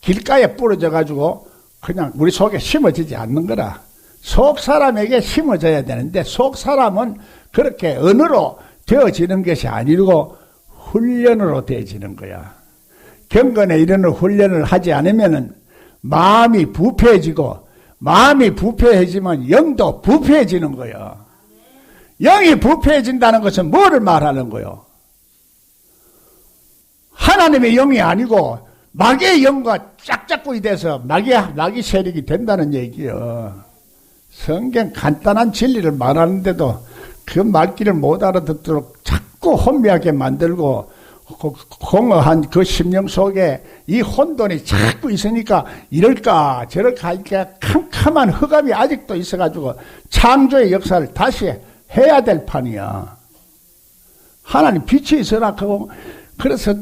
길가에 부러져 가지고 그냥 우리 속에 심어지지 않는 거라. 속 사람에게 심어져야 되는데 속 사람은 그렇게 언어로 되어지는 것이 아니고 훈련으로 되어지는 거야. 경건에 이르는 훈련을 하지 않으면은 마음이 부패해지고 마음이 부패해지면 영도 부패해지는 거야. 영이 부패해진다는 것은 뭐를 말하는 거요? 하나님의 영이 아니고 마귀의 영과 짝짝꿍이 돼서 마귀 세력이 된다는 얘기요. 성경 간단한 진리를 말하는데도 그 말귀를 못 알아듣도록 자꾸 혼미하게 만들고 공허한 그 심령 속에 이 혼돈이 자꾸 있으니까 이럴까 저럴까 하니까 캄캄한 흑암이 아직도 있어가지고 창조의 역사를 다시 해야 될 판이야. 하나님 빛이 있으라 하고 그래서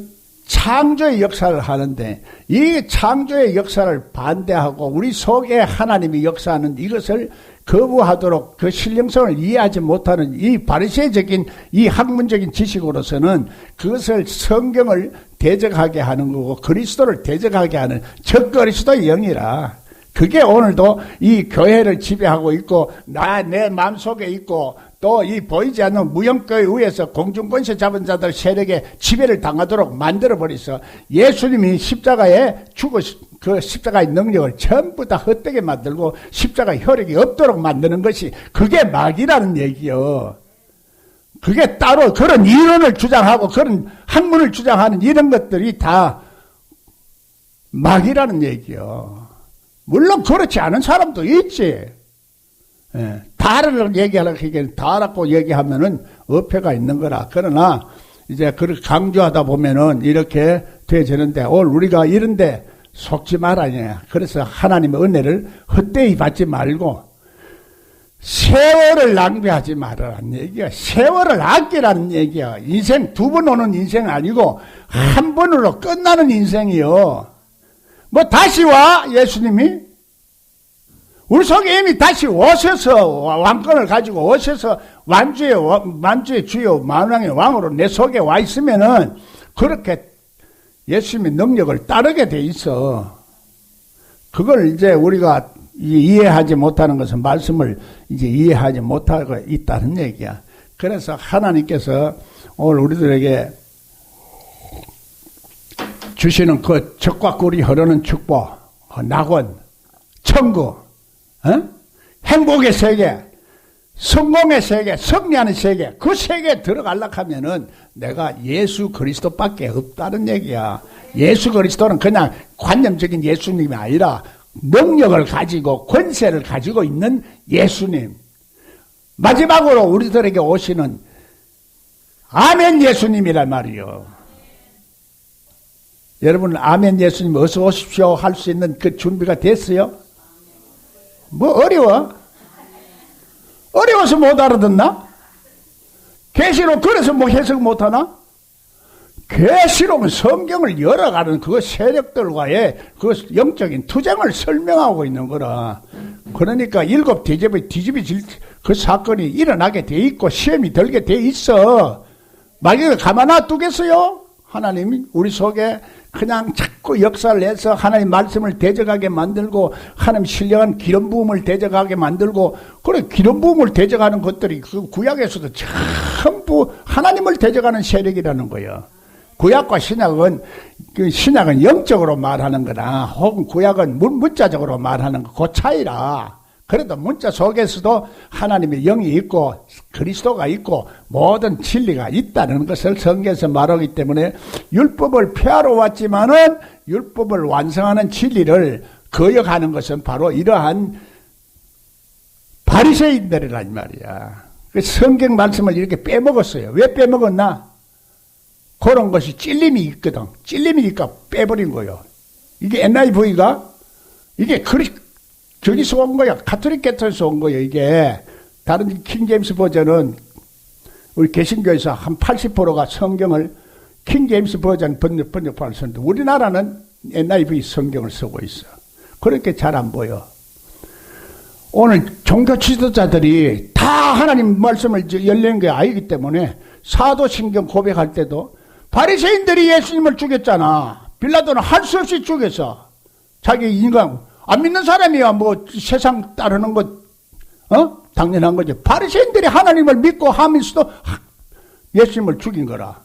창조의 역사를 하는데 이 창조의 역사를 반대하고 우리 속에 하나님이 역사하는 이것을 거부하도록 그 신령성을 이해하지 못하는 이 바리새적인 이 학문적인 지식으로서는 그것을 성경을 대적하게 하는 거고 그리스도를 대적하게 하는 적그리스도의 영이라. 그게 오늘도 이 교회를 지배하고 있고 내 마음속에 있고 또 이 보이지 않는 무형교회 위에서 공중권세 잡은 자들 세력에 지배를 당하도록 만들어버려서 예수님이 십자가에 그 십자가의 능력을 전부 다 헛되게 만들고 십자가의 혈액이 없도록 만드는 것이 그게 마귀라는 얘기요. 그게 따로 그런 이론을 주장하고 그런 학문을 주장하는 이런 것들이 다 마귀라는 얘기요. 물론 그렇지 않은 사람도 있지. 예, 다를 얘기하려고 하기에는 다라고 얘기하면은 어폐가 있는 거라. 그러나 이제 그렇게 강조하다 보면은 이렇게 되어지는데 오늘 우리가 이런데 속지 말아야. 그래서 하나님의 은혜를 헛되이 받지 말고 세월을 낭비하지 말아라는 얘기야. 세월을 아끼라는 얘기야. 인생 두 번 오는 인생 아니고 한 번으로 끝나는 인생이요. 뭐 다시 와 예수님이? 우리 속에 이미 다시 오셔서 왕권을 가지고 오셔서 만주의 주요 만왕의 왕으로 내 속에 와 있으면은 그렇게 예수님의 능력을 따르게 돼 있어. 그걸 이제 우리가 이해하지 못하는 것은 말씀을 이제 이해하지 못하고 있다는 얘기야. 그래서 하나님께서 오늘 우리들에게 주시는 그 적과 꿀이 흐르는 축복, 낙원, 천국, 행복의 세계, 성공의 세계, 승리하는 세계, 그 세계에 들어가려고 하면은 내가 예수 그리스도밖에 없다는 얘기야. 예수 그리스도는 그냥 관념적인 예수님이 아니라 능력을 가지고 권세를 가지고 있는 예수님. 마지막으로 우리들에게 오시는 아멘 예수님이란 말이요. 여러분 아멘 예수님 어서 오십시오 할 수 있는 그 준비가 됐어요? 뭐 어려워? 어려워서 못 알아듣나? 계시록 그래서 뭐 해석 못하나? 계시록은 성경을 열어가는 그 세력들과의 그 영적인 투쟁을 설명하고 있는 거라. 그러니까 일곱 뒤집어질 그 사건이 일어나게 돼 있고 시험이 들게 돼 있어. 만약에 가만 놔두겠어요? 하나님이 우리 속에 그냥 자꾸 역사를 해서 하나님 말씀을 대적하게 만들고 하나님 신령한 기름 부음을 대적하게 만들고 그래 기름 부음을 대적하는 것들이 그 구약에서도 전부 하나님을 대적하는 세력이라는 거예요. 구약과 신약은 그 신약은 영적으로 말하는 거나 혹은 구약은 문자적으로 말하는 거 그 차이라. 그래도 문자 속에서도 하나님의 영이 있고 그리스도가 있고 모든 진리가 있다는 것을 성경에서 말하기 때문에 율법을 폐하러 왔지만은 율법을 완성하는 진리를 거역하는 것은 바로 이러한 바리새인들이란 말이야. 성경 말씀을 이렇게 빼먹었어요. 왜 빼먹었나? 그런 것이 찔림이 있거든. 찔림이니까 빼버린 거예요. 이게 NIV가 이게 저기서 온 거야. 가톨릭 계통에서 온 거예요. 이게 다른 킹제임스 버전은 우리 개신교에서 한 80%가 성경을 킹제임스 버전 번역판을 쓰는데 우리나라는 NIV 성경을 쓰고 있어. 그렇게 잘 안 보여. 오늘 종교 지도자들이 다 하나님 말씀을 열리는 게 아니기 때문에 사도신경 고백할 때도 바리새인들이 예수님을 죽였잖아. 빌라도는 할 수 없이 죽였어. 자기 인간 안 믿는 사람이야. 뭐 세상 따르는 것 당연한 거죠. 바리새인들이 하나님을 믿고 하면서도 예수님을 죽인 거라.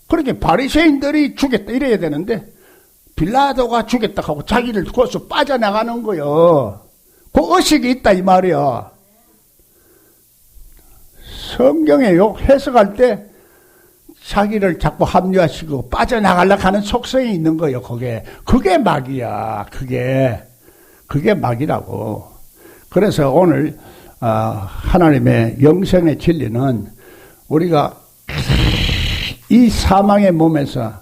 그렇게 바리새인들이 죽였다 이래야 되는데 빌라도가 죽였다 하고 자기를 거기서 빠져나가는 거요. 그 의식이 있다 이 말이야. 성경에 해석할 때 자기를 자꾸 합리화시키고 빠져나가려고 하는 속성이 있는 거예요. 그게 막이야. 그게 막이라고. 그래서 오늘 하나님의 영생의 진리는 우리가 이 사망의 몸에서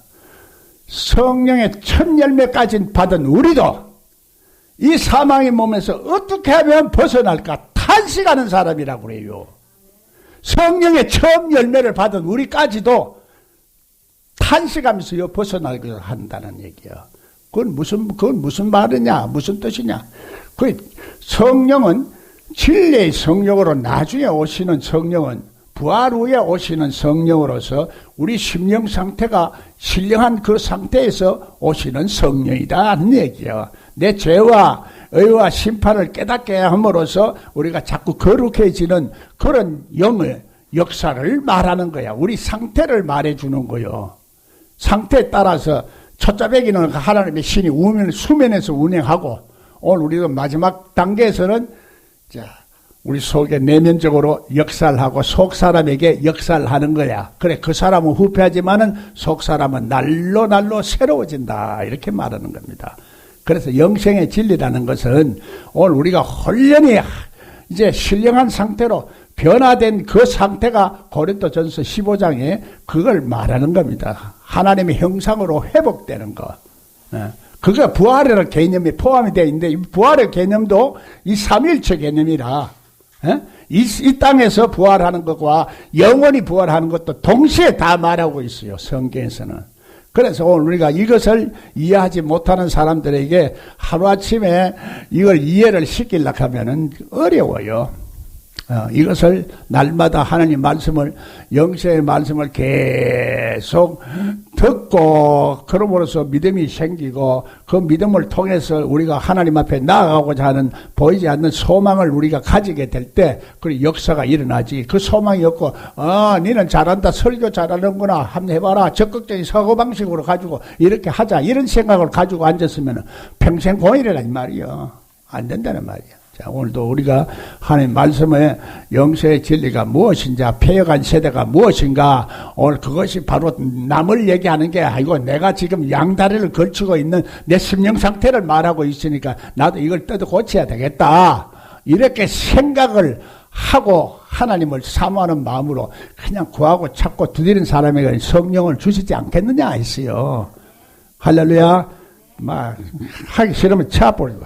성령의 첫 열매까지 받은 우리도 이 사망의 몸에서 어떻게 하면 벗어날까 탄식하는 사람이라고 그래요. 성령의 처음 열매를 받은 우리까지도 탄식하면서 벗어나기로 한다는 얘기야. 그건 무슨 말이냐? 무슨 뜻이냐? 그 성령은 진리의 성령으로 나중에 오시는 성령은 부활 후에 오시는 성령으로서 우리 심령 상태가 신령한 그 상태에서 오시는 성령이다 하는 얘기야. 내 죄와 의와 심판을 깨닫게 함으로써 우리가 자꾸 거룩해지는 그런 영의 역사를 말하는 거야. 우리 상태를 말해주는 거요. 상태에 따라서 초짜배기는 하나님의 신이 수면에서 운행하고 오늘 우리가 마지막 단계에서는 우리 속에 내면적으로 역사를 하고 속 사람에게 역사를 하는 거야. 그래 그 사람은 후패하지만은 속 사람은 날로 새로워진다 이렇게 말하는 겁니다. 그래서 영생의 진리라는 것은 오늘 우리가 훈련이 이제 신령한 상태로 변화된 그 상태가 고린도전서 15장에 그걸 말하는 겁니다. 하나님의 형상으로 회복되는 것. 그게 부활이라는 개념이 포함이 되어 있는데, 이 부활의 개념도 이 삼위일체 개념이라, 이 땅에서 부활하는 것과 영원히 부활하는 것도 동시에 다 말하고 있어요, 성경에서는. 그래서 오늘 우리가 이것을 이해하지 못하는 사람들에게 하루아침에 이걸 이해를 시키려고 하면은 어려워요. 이것을 날마다 하나님 말씀을, 영세의 말씀을 계속 듣고, 그럼으로써 믿음이 생기고, 그 믿음을 통해서 우리가 하나님 앞에 나아가고자 하는 보이지 않는 소망을 우리가 가지게 될 때, 그 역사가 일어나지. 그 소망이 없고, 니는 잘한다, 설교 잘하는구나, 한번 해봐라, 적극적인 사고방식으로 가지고 이렇게 하자, 이런 생각을 가지고 앉았으면 평생 공일이라 이 말이요. 안 된다는 말이야. 자, 오늘도 우리가 하나님 말씀의 영세의 진리가 무엇인지, 폐역한 세대가 무엇인가, 오늘 그것이 바로 남을 얘기하는 게 아니고 내가 지금 양다리를 걸치고 있는 내 심령 상태를 말하고 있으니까 나도 이걸 뜯어 고쳐야 되겠다. 이렇게 생각을 하고 하나님을 사모하는 마음으로 그냥 구하고 찾고 두드리는 사람에게 성령을 주시지 않겠느냐 했어요. 할렐루야. 막 하기 싫으면 쳐버리고.